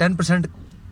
10%